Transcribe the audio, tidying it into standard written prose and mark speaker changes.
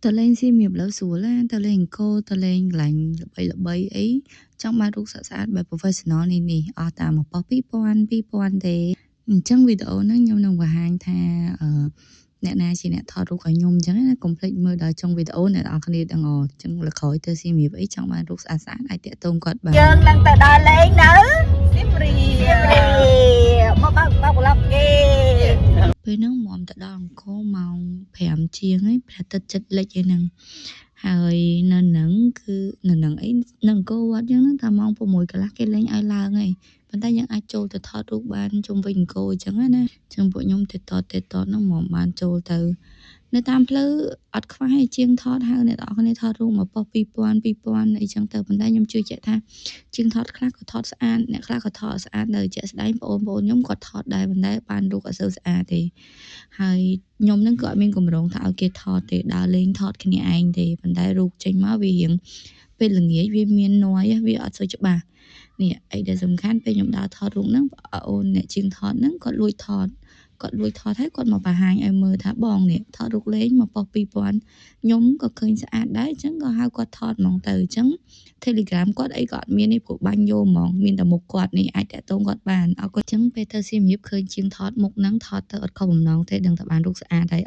Speaker 1: តលេងសៀមរាបឥឡូវស្រួលណាតលេងអង្គរតលេងកន្លែងល្បីៗអីចង់បានរូបស្អាតៗបែប professional នេះអស់តាមរបស់2000ទេអញ្ចឹងវីដេអូហ្នឹងខ្ញុំនឹងបង្ហាញថាអ្នកណាជាអ្នកថតរូបឲ្យខ្ញុំអញ្ចឹងណាកុំភ្លេចមើលដល់ចុងវីដេអូអ្នកនរគ្នាទាំងអស់អញ្ចឹងលើក្រោយទៅសៀមរាបអីចង់បានរូបស្អាតៗអាចតាក់ទងគាត់បានយើងឡើងទៅដល់លេងនៅសៀមរាបមកបើកប្លុកគេពេលហ្នឹងមុំទៅដល់អង្គរម៉ោង5ជាងហើយព្រះអាទិត្យជិតលិចឯហ្នឹងហើយនៅហ្នឹងគឺនៅហ្នឹងអីនៅអង្គរវត្តអញ្ចឹងថាម៉ោង6កន្លះគេលេងឲ្យឡើងហើយប៉ុន្តែយើងអាចចូលទៅថតរូបបានជុំវិញអង្គរអញ្ចឹងណាអញ្ចឹងពួកខ្ញុំទេតហ្នឹងមកបានចូលទៅនៅតាមផ្លូវអត់ខ្វះឯជាងថតហៅអ្នកនរគ្នាថតរូបមកប៉ុស2000អីចឹងទៅប៉ុន្តែខ្ញុំជឿជាក់ថាជាងថតខ្លះក៏ថតស្អាតអ្នកខ្លះក៏ថតស្អាតនៅជាក់ស្ដែងបងប្អូនខ្ញុំក៏ថតដែរប៉ុន្តែបានរូបអត់សូវស្អាតទេហើយខ្ញុំនឹងក៏អត់មានកម្រងថាឲ្យគេថតទេដើរលេងថតគ្នាឯងទេប៉ុន្តែរូបចេញមកវារៀងពេលល្ងាចវាមាន noise វាអត់សូវច្បាស់នេះអីដែលសំខាន់ពេលខ្ញុំដើរថតរូបហ្នឹងអូនអ្នកជាងថតហ្នឹងគាត់លួចថតហើយគាត់មកបង្ហាញឲ្យមើលថាបងនេះថតរូបលេងមកប៉ុស2000ខ្ញុំក៏ឃើញស្អាតដែរអញ្ចឹងក៏ហៅគាត់ថតហ្មងទៅអញ្ចឹង Telegram គាត់អីក៏អត់មាននេះព្រោះបាញ់យកហ្មងមានតែមុខគាត់នេះអាចតាក់ទងគាត់បានអរគុណអញ្ចឹងពេលទៅសៀមរាបឃើញជាងថតមុខហ្នឹងថតទៅអត់ខុសបំណងទេដឹងតែបានរូបស្អាតហើយ